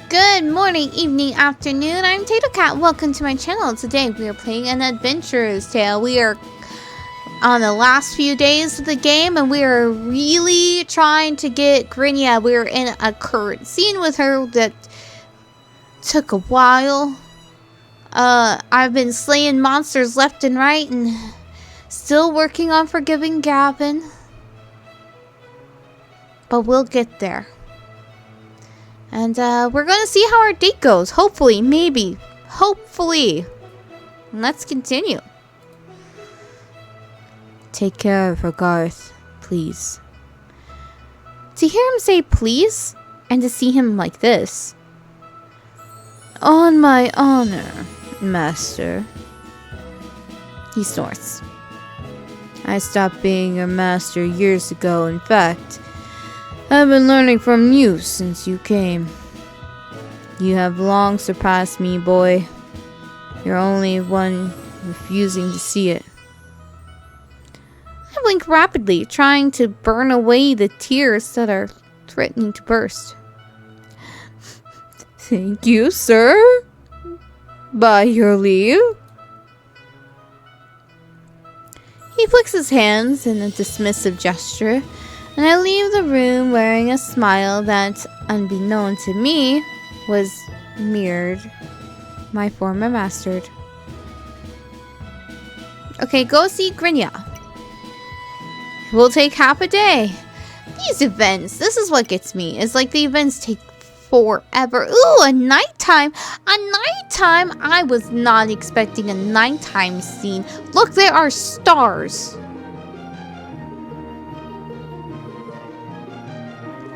Good morning, evening, afternoon. I'm Tato Cat. Welcome to my channel. Today we are playing an adventurer's tale. We are on the last few days of the game and we are really trying to get Grynia. We're in a current scene with her that took a while. I've been slaying monsters left and right and still working on forgiving Gavin. But we'll get there. And we're going to see how our date goes. Hopefully, maybe. Hopefully. Let's continue. Take care of her, Garth. Please. To hear him say please, and to see him like this. On my honor, master. He snorts. I stopped being your master years ago. In fact, I've been learning from you since you came. You have long surpassed me, boy. You're only one refusing to see it. I blink rapidly, trying to burn away the tears that are threatening to burst. Thank you, sir. By your leave. He flicks his hands in a dismissive gesture, and I leave the room wearing a smile that, unbeknown to me, was mirrored my former master. Okay, go see Grynia. It will take half a day. These events, this is what gets me. It's like the events take forever. Ooh, a nighttime. A nighttime? I was not expecting a nighttime scene. Look, there are stars.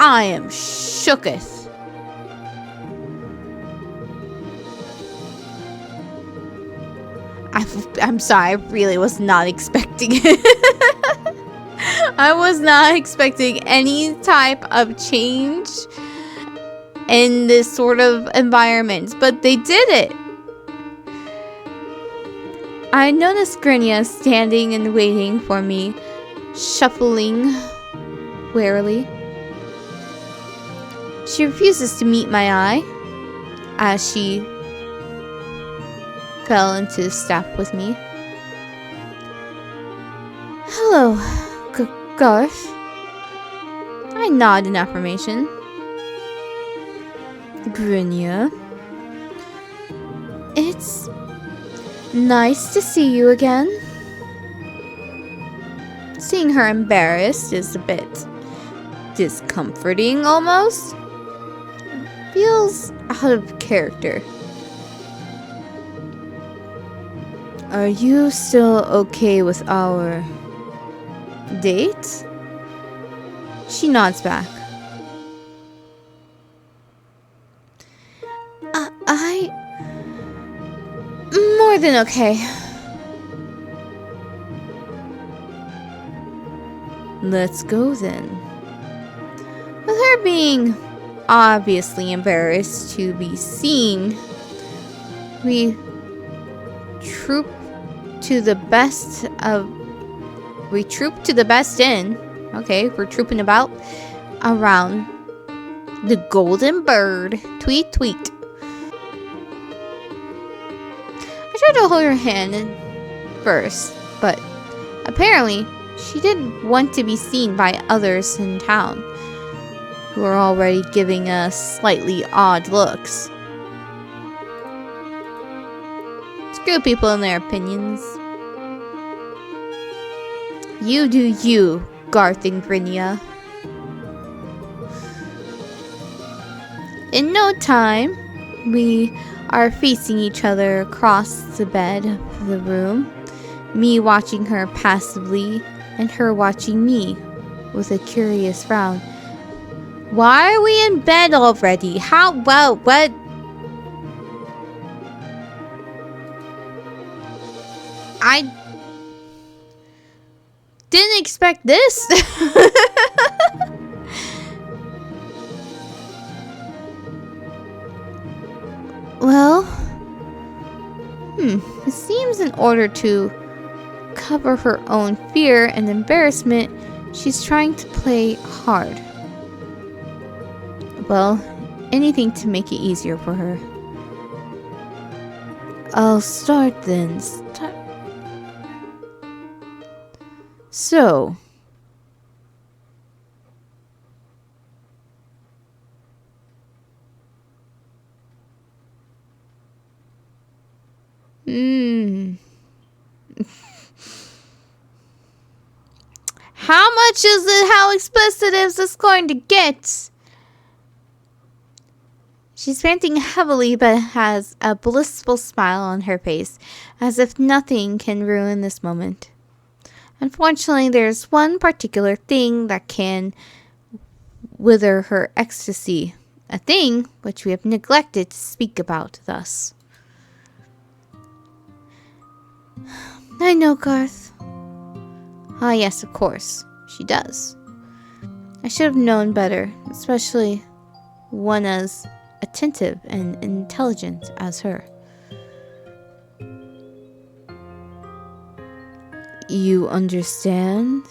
I am shooketh. I'm sorry, I really was not expecting it. I was not expecting any type of change in this sort of environment, but they did it. I noticed Grynia standing and waiting for me, shuffling warily. She refuses to meet my eye as she fell into step with me. Hello, Garth. I nod in affirmation. Grynia. It's nice to see you again. Seeing her embarrassed is a bit discomforting almost. Feels out of character. Are you still okay with our date? She nods back. More than okay. Let's go then. With her being obviously embarrassed to be seen, we troop to the best inn. Okay, we're trooping about around the Golden Bird. Tweet, tweet. I tried to hold her hand first, but apparently she didn't want to be seen by others in town, who are already giving us slightly odd looks. Screw people and their opinions. You do you, Garth and Grynia. In no time, we are facing each other across the bed of the room, me watching her passively and her watching me with a curious frown. Why are we in bed already? How? Well, what? I didn't expect this. Well, it seems in order to cover her own fear and embarrassment, she's trying to play hard. Well, anything to make it easier for her. I'll start then. So, how much is it? How explicit is this going to get? She's panting heavily but has a blissful smile on her face, as if nothing can ruin this moment. Unfortunately, there's one particular thing that can wither her ecstasy, a thing which we have neglected to speak about thus. I know, Garth. Ah, yes, of course. She does. I should have known better, especially one as attentive and intelligent as her. You understand?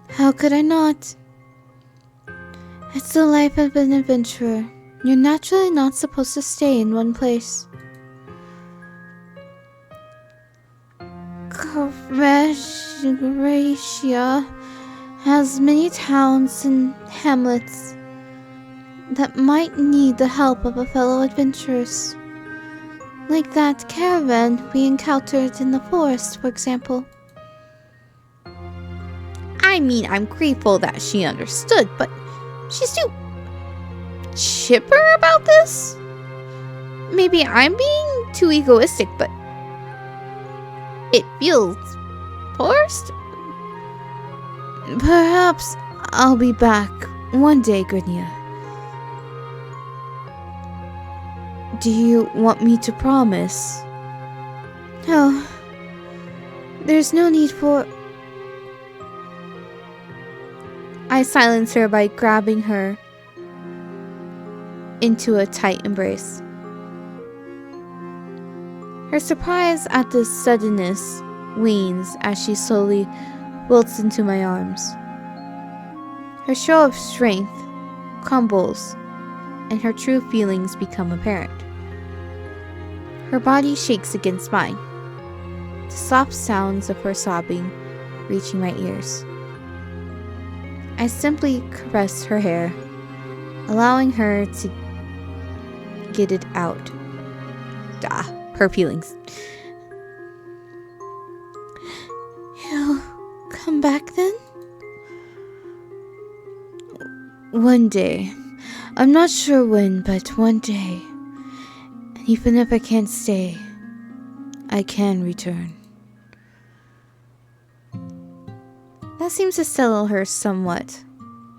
How could I not? It's the life of an adventurer. You're naturally not supposed to stay in one place. Gracia has many towns and hamlets that might need the help of a fellow adventurers. Like that caravan we encountered in the forest, for example. I mean, I'm grateful that she understood, but she's too chipper about this? Maybe I'm being too egoistic, but it feels forced. Perhaps I'll be back one day, Grania. Do you want me to promise? No. There's no need for... I silence her by grabbing her into a tight embrace. Her surprise at this suddenness wanes as she slowly wilts into my arms. Her show of strength crumbles, and her true feelings become apparent. Her body shakes against mine, the soft sounds of her sobbing reaching my ears. I simply caress her hair, allowing her to get it out. Her feelings. You'll come back then? One day. I'm not sure when, but one day. And even if I can't stay, I can return. That seems to settle her somewhat,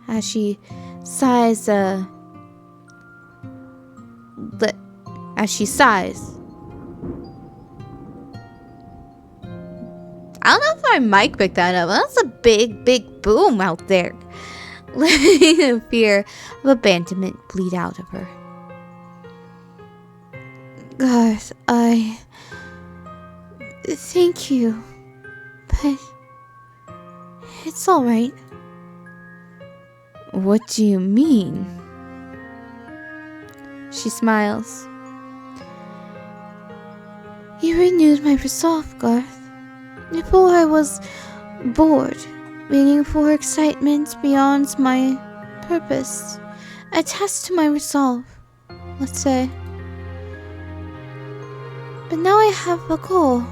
as she sighs as she sighs. I don't know if my mic picked that up. That's a big, big boom out there. Letting the fear of abandonment bleed out of her. Garth, thank you. But it's alright. What do you mean? She smiles. You renewed my resolve, Garth. Before I was bored, waiting for excitement beyond my purpose, attached to my resolve, let's say. But now I have a goal,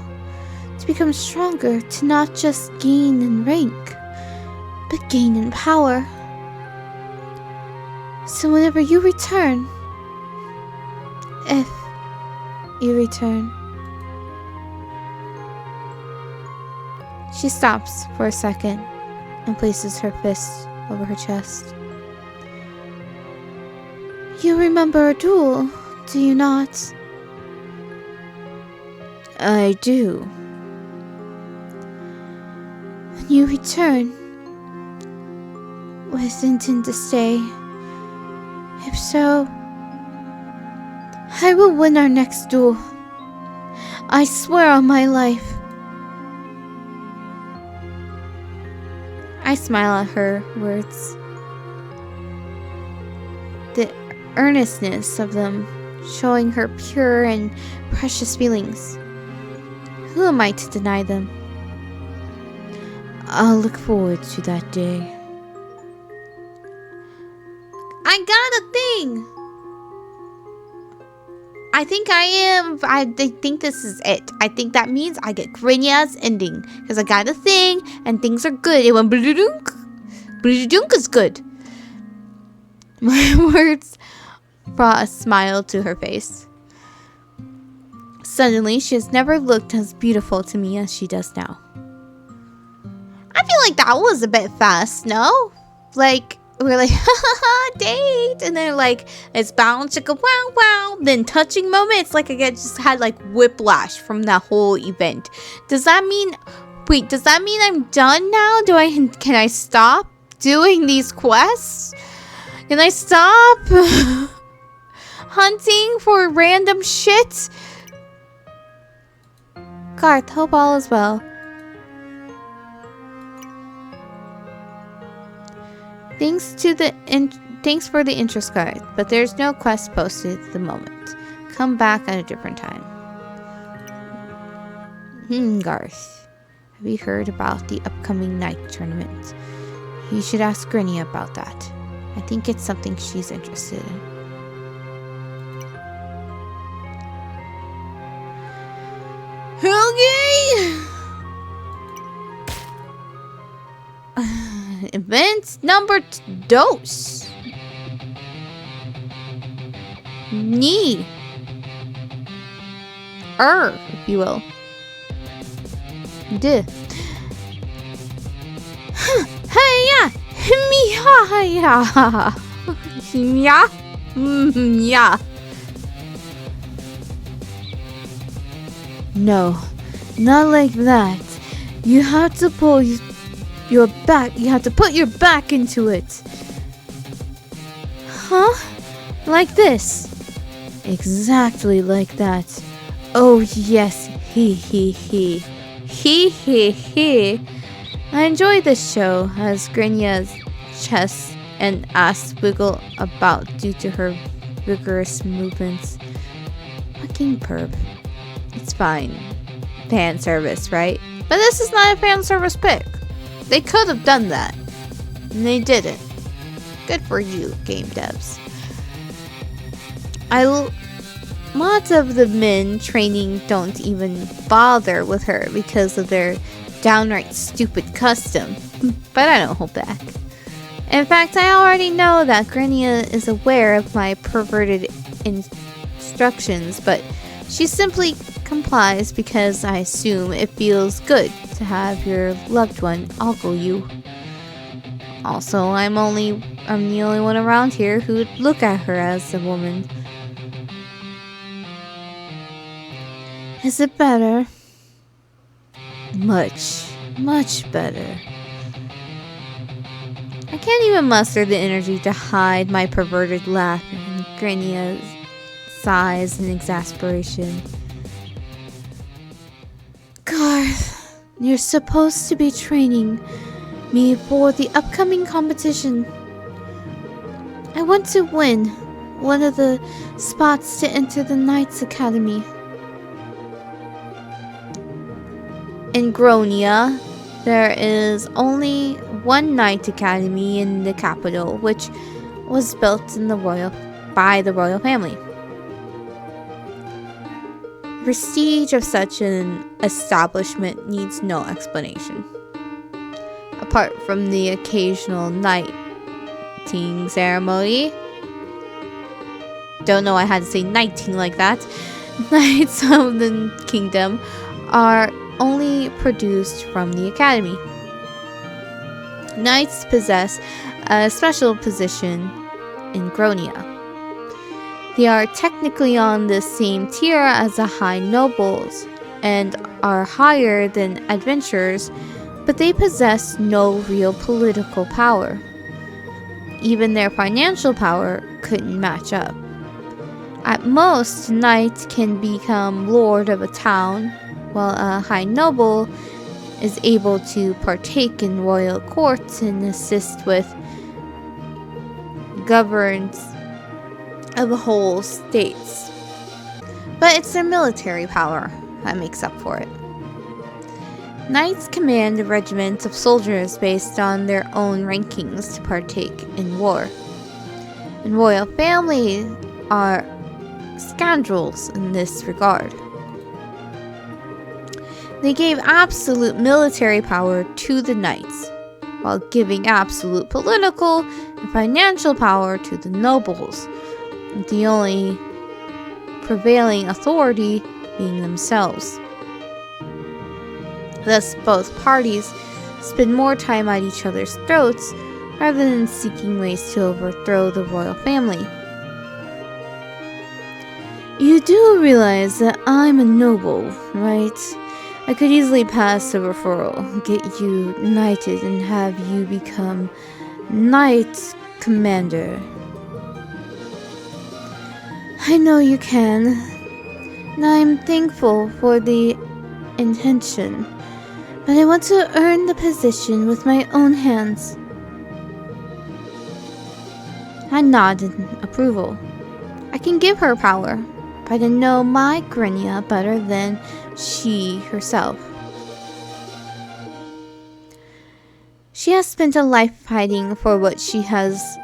to become stronger, to not just gain in rank, but gain in power. So whenever you return, if you return. She stops for a second and places her fist over her chest. You remember our duel, do you not? I do. When you return, with intent to stay, if so, I will win our next duel. I swear on my life. I smile at her words. the earnestness of them, showing her pure and precious feelings. Who am I to deny them? I'll look forward to that day. I got a thing! I think I think this is it. I think that means I get Grinya's ending. Because I got a thing, and things are good. It went bludunk. Bludunk is good. My words brought a smile to her face. Suddenly, she has never looked as beautiful to me as she does now. I feel like that was a bit fast, no? Like, we're like, ha date! And then like, it's bound chicka wow wow. Then touching moment, it's like I just had like whiplash from that whole event. Does that mean, wait, does that mean I'm done now? Can I stop doing these quests? Can I stop hunting for random shit? Garth, hope all is well. Thanks for the interest card, but there's no quest posted at the moment. Come back at a different time. Garth, have you heard about the upcoming night tournament? You should ask Grinny about that. I think it's something she's interested in. Okay! Event number 2. Ni. If you will. Duh. Hey-ya! Me-ha-ya! Yeah? Yeah. No, not like that. You have to pull your back. You have to put your back into it. Huh? Like this. Exactly like that. Oh yes. He. I enjoy this show as Grinya's chest and ass wiggle about due to her vigorous movements. Fucking perp. It's fine. Fan service, right? But this is not a fan service pick. They could have done that. And they didn't. Good for you, game devs. Lots of the men training don't even bother with her because of their downright stupid custom. But I don't hold back. In fact, I already know that Grinya is aware of my perverted instructions, but she simply complies because I assume it feels good to have your loved one ogle you. Also, I'm the only one around here who would look at her as a woman. Is it better? Much better. I can't even muster the energy to hide my perverted laugh and Grinya's sighs and exasperation. Garth, you're supposed to be training me for the upcoming competition. I want to win one of the spots to enter the Knights Academy. In Gronia, there is only one Knight Academy in the capital, which was built by the royal family. Prestige of such an establishment needs no explanation. Apart from the occasional knighting ceremony. Don't know I had to say knighting like that. Knights of the kingdom are only produced from the academy. Knights possess a special position in Gronia. They are technically on the same tier as the high nobles and are higher than adventurers, but they possess no real political power. Even their financial power couldn't match up. At most, knights can become lord of a town, while a high noble is able to partake in royal courts and assist with governance of whole states. But it's their military power that makes up for it. Knights command a regiment of soldiers based on their own rankings to partake in war. And royal families are scoundrels in this regard. They gave absolute military power to the knights, while giving absolute political and financial power to the nobles, the only prevailing authority being themselves. Thus, both parties spend more time at each other's throats rather than seeking ways to overthrow the royal family. You do realize that I'm a noble, right? I could easily pass a referral, get you knighted, and have you become Knight Commander. I know you can, and I'm thankful for the intention, but I want to earn the position with my own hands. I nod in approval. I can give her power, but I know my Grania better than she herself. She has spent a life fighting for what she has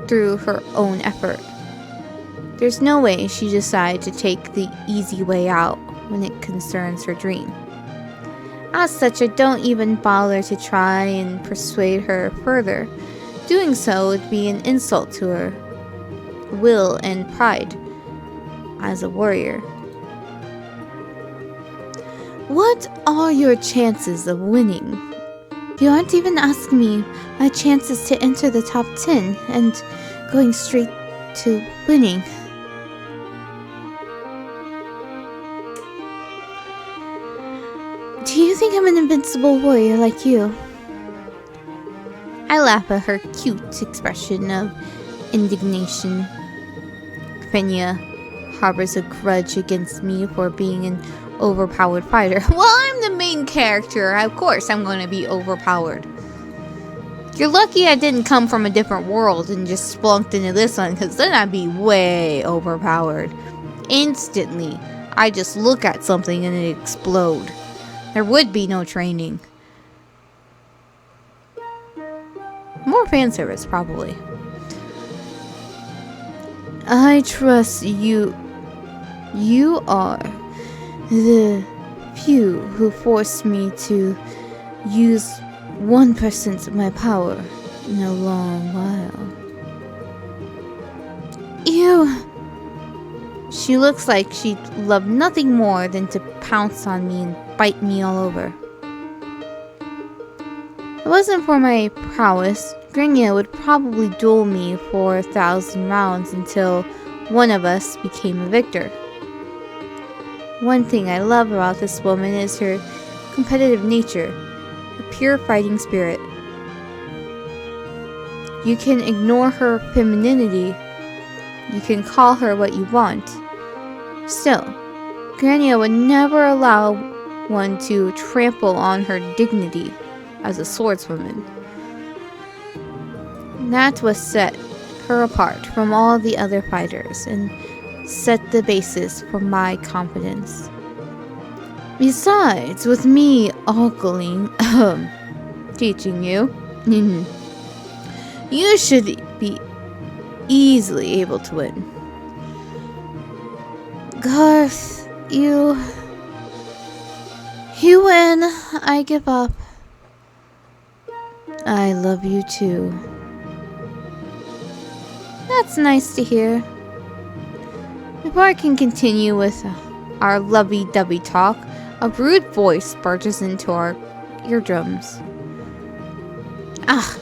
through her own effort. There's no way she decided to take the easy way out when it concerns her dream. As such, I don't even bother to try and persuade her further. Doing so would be an insult to her will and pride as a warrior. What are your chances of winning? You aren't even asking me my chances to enter the top 10 and going straight to winning. Do you think I'm an invincible warrior like you? I laugh at her cute expression of indignation. Grania harbors a grudge against me for being an overpowered fighter. Well, I'm the main character. Of course I'm going to be overpowered. You're lucky I didn't come from a different world and just splunked into this one, because then I'd be way overpowered. Instantly, I just look at something and it explode. There would be no training. More fan service, probably. I trust you. You are the few who forced me to use 1% of my power in a long while. Ew! She looks like she'd love nothing more than to pounce on me and bite me all over. If it wasn't for my prowess, Grania would probably duel me for 1,000 rounds until one of us became a victor. One thing I love about this woman is her competitive nature, a pure fighting spirit. You can ignore her femininity. You can call her what you want. Still, Grania would never allow one to trample on her dignity as a swordswoman. That was set her apart from all the other fighters and set the basis for my confidence. Besides, with me ogling, teaching you, you should be easily able to win. Garth, you win. I give up. I love you too. That's nice to hear. Before I can continue with our lovey-dovey talk, a rude voice barges into our eardrums. Ah!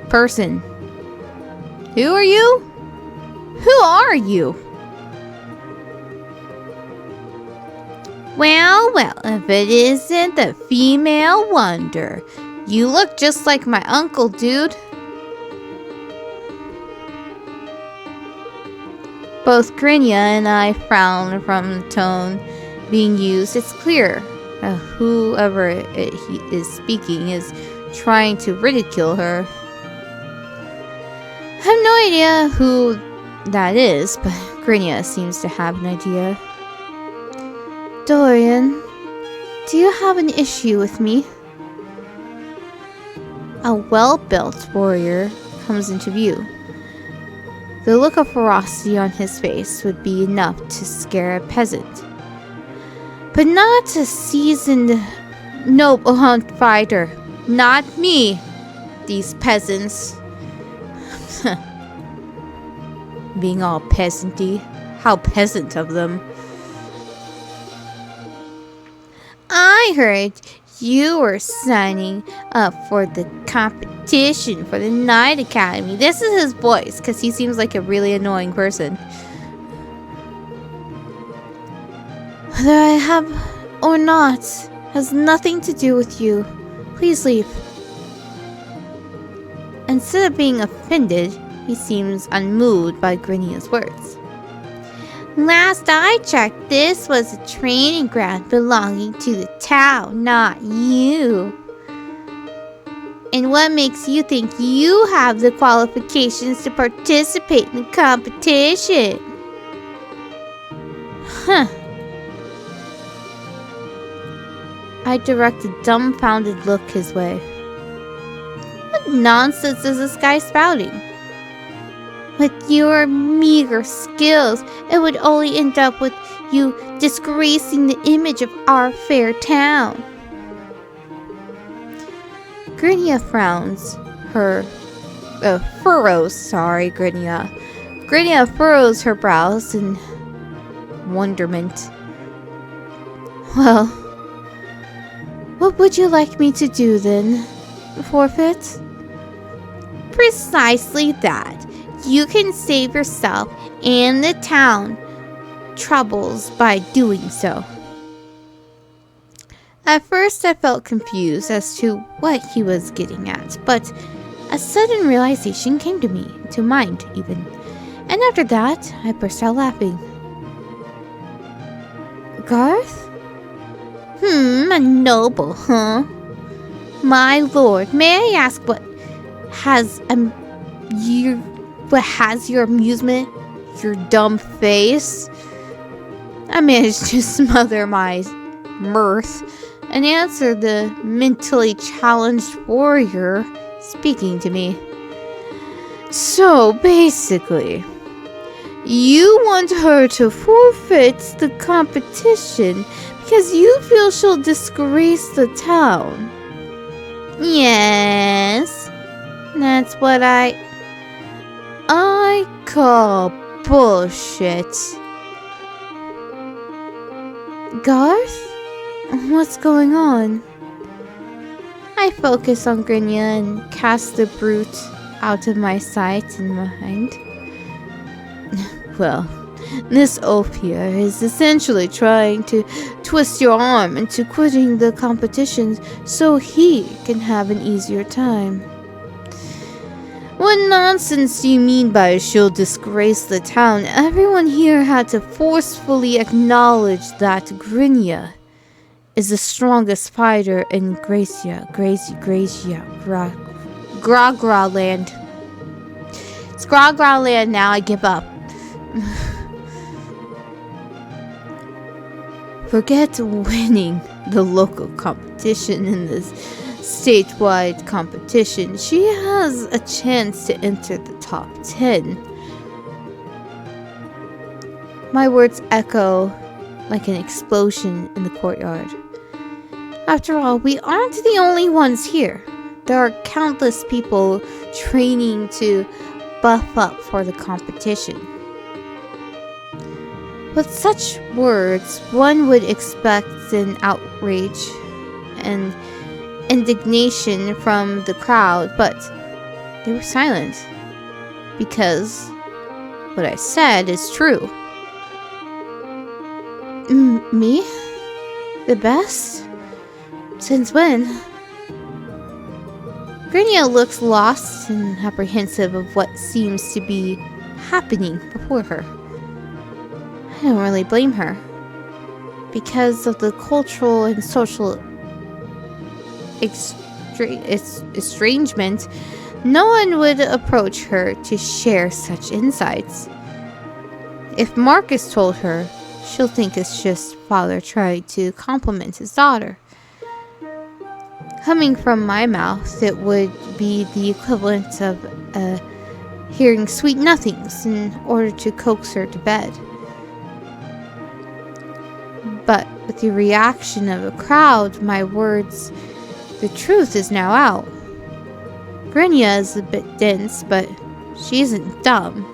Person. Who are you? Who are you? Well, if it isn't the female wonder. You look just like my uncle, dude. Both Grania and I frown from the tone being used. It's clear whoever he is speaking is trying to ridicule her. have no idea who that is, but Grinia seems to have an idea. Dorian, do you have an issue with me? A well-built warrior comes into view. The look of ferocity on his face would be enough to scare a peasant. But not a seasoned noble hunt fighter. Not me, these peasants. Being all peasanty. How peasant of them. I heard you were signing up for the competition for the Knight Academy. This is his voice, because he seems like a really annoying person. Whether I have or not has nothing to do with you. Please leave. Instead of being offended, he seems unmoved by Grinia's words. Last I checked, this was a training ground belonging to the town, not you. And what makes you think you have the qualifications to participate in the competition? Huh. I direct a dumbfounded look his way. What nonsense is this guy spouting? With your meager skills, it would only end up with you disgracing the image of our fair town. Grinia frowns. Grinia furrows her brows in wonderment. Well, what would you like me to do then? Forfeit? Precisely that. You can save yourself and the town troubles by doing so. At first I felt confused as to what he was getting at, but a sudden realization came to mind even. And after that, I burst out laughing. Garth? A noble, huh? My lord, may I ask what has your amusement? Your dumb face? I managed to smother my mirth and answer the mentally challenged warrior speaking to me. So basically, you want her to forfeit the competition because you feel she'll disgrace the town. Yes, that's what I call bullshit. Garth? What's going on? I focus on Grinia and cast the brute out of my sight and mind. Well, this oaf here is essentially trying to twist your arm into quitting the competition so he can have an easier time. What nonsense do you mean by she'll disgrace the town? Everyone here had to forcefully acknowledge that Grinia is the strongest fighter in Gragra land. It's Gragra land now, I give up. Forget winning the local competition in this statewide competition. She has a chance to enter the top 10. My words echo like an explosion in the courtyard. After all, we aren't the only ones here. There are countless people training to buff up for the competition. With such words, one would expect an outrage and indignation from the crowd, but they were silent because what I said is true. Me? The best? Since when? Grinia looks lost and apprehensive of what seems to be happening before her. I don't really blame her. Because of the cultural and social estrangement No one would approach her to share such insights. If Marcus told her, she'll think it's just father trying to compliment his daughter. Coming from my mouth, it would be the equivalent of hearing sweet nothings in order to coax her to bed. But with the reaction of the crowd, my words, the truth is now out. Grynia is a bit dense, but she isn't dumb.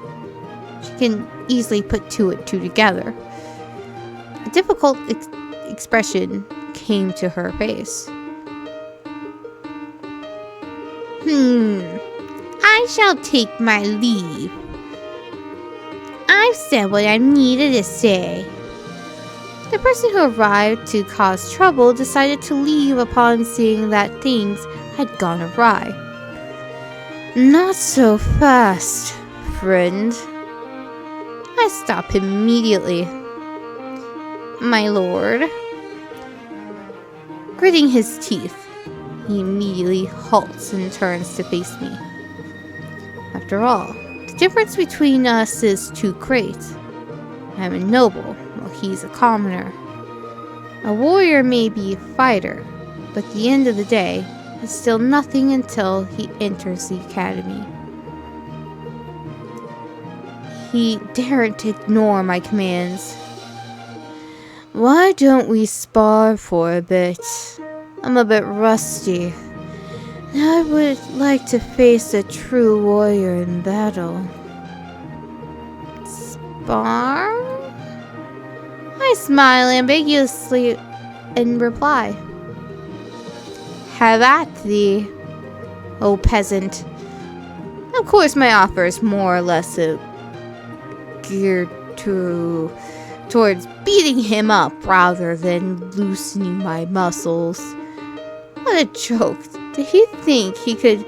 She can easily put two and two together. A difficult expression came to her face. I shall take my leave. I've said what I needed to say. The person who arrived to cause trouble decided to leave upon seeing that things had gone awry. Not so fast, friend. I stop immediately. My lord. Gritting his teeth, he immediately halts and turns to face me. After all, the difference between us is too great. I'm a noble, while he's a commoner. A warrior may be a fighter, but at the end of the day, is still nothing until he enters the academy. He daren't ignore my commands. Why don't we spar for a bit? I'm a bit rusty. I would like to face a true warrior in battle. Spar? I smile ambiguously and reply. Have at thee, O peasant. Of course my offer is more or less geared towards beating him up rather than loosening my muscles. What a joke. Did he think he could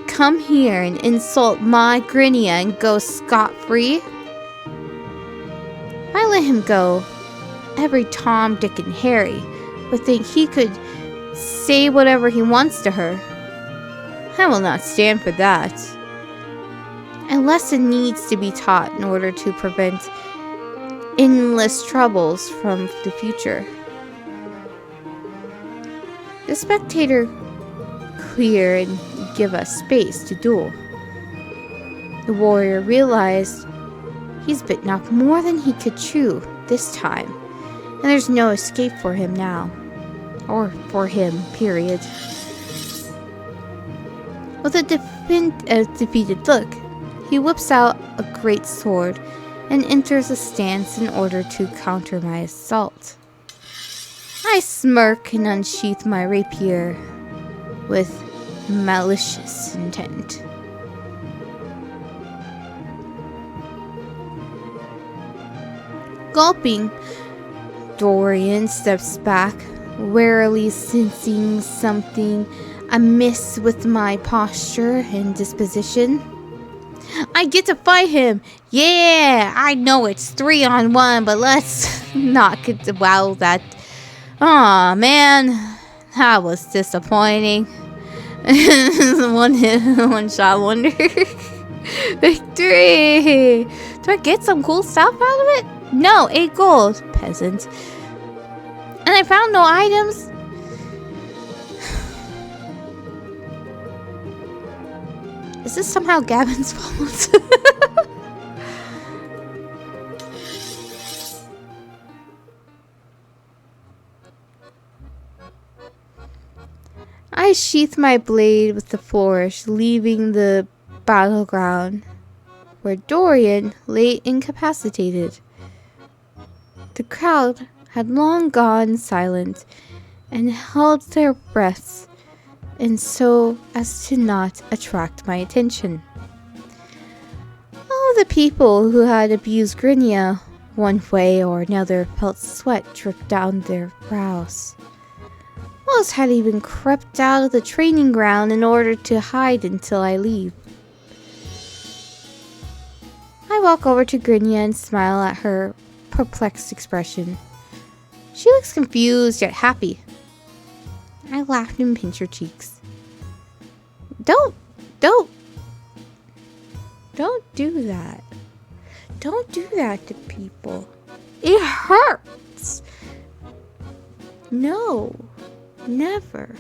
come here and insult my Grynia and go scot-free? If I let him go, every Tom, Dick, and Harry would think he could say whatever he wants to her. I will not stand for that. A lesson needs to be taught in order to prevent endless troubles from the future. The spectator clear and give us space to duel. The warrior realized he's bitten off more than he could chew this time, and there's no escape for him now. Or for him, period. With a defeated look, he whips out a great sword and enters a stance in order to counter my assault. I smirk and unsheath my rapier with malicious intent. Gulping, Dorian steps back, warily sensing something amiss with my posture and disposition. I get to fight him! Yeah! I know it's 3-on-1, but let's not get to wow that. Aw, man. That was disappointing. one shot wonder. Victory! Do I get some cool stuff out of it? No, 8 gold, peasant. And I found no items. Is this somehow Gavin's fault? I sheath my blade with the flourish, leaving the battleground, where Dorian lay incapacitated. The crowd had long gone silent and held their breaths, and so as to not attract my attention. All the people who had abused Grynia one way or another felt sweat drip down their brows. Most had even crept out of the training ground in order to hide until I leave. I walk over to Grynia and smile at her perplexed expression. She looks confused yet happy. I laugh and pinch her cheeks. Don't Don't do that. Don't do that to people. It hurts. No, never.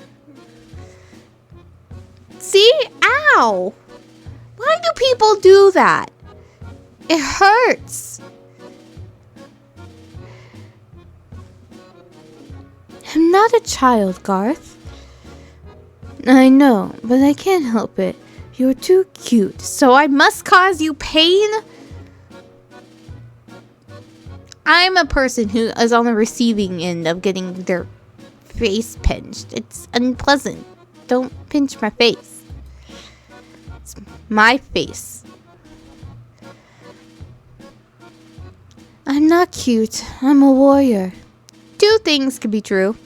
See? Ow! Why do people do that? It hurts. I'm not a child, Garth. I know, but I can't help it. You're too cute, so I must cause you pain? I'm a person who is on the receiving end of getting their face pinched. It's unpleasant. Don't pinch my face. It's my face. I'm not cute. I'm a warrior. Two things could be true.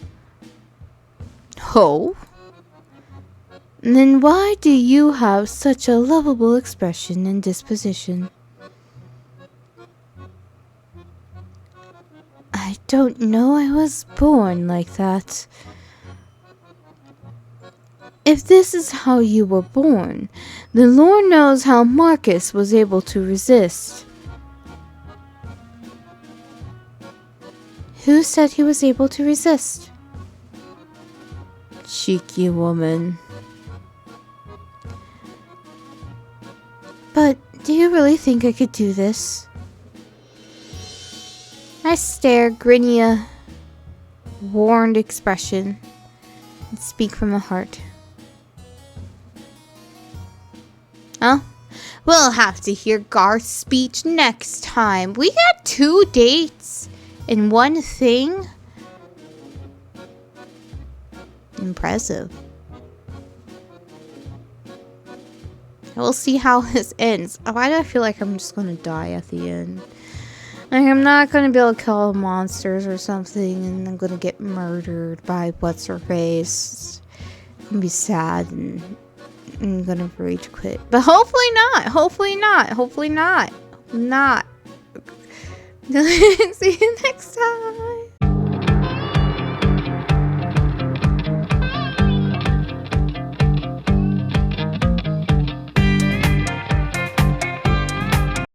Oh? Then why do you have such a lovable expression and disposition? I don't know I was born like that. If this is how you were born, the Lord knows how Marcus was able to resist. Who said he was able to resist? Cheeky woman. But do you really think I could do this? I stare, grinning a warned expression, and speak from the heart. Oh, we'll have to hear Garth's speech next time. We got 2 dates in one thing. Impressive. We'll see how this ends. Why do I feel like I'm just gonna die at the end? Like, I'm not gonna be able to kill monsters or something, and I'm gonna get murdered by what's-her-face. It's gonna be sad, and I'm gonna rage quit. But hopefully not! Hopefully not! Hopefully not! Not! See you next time!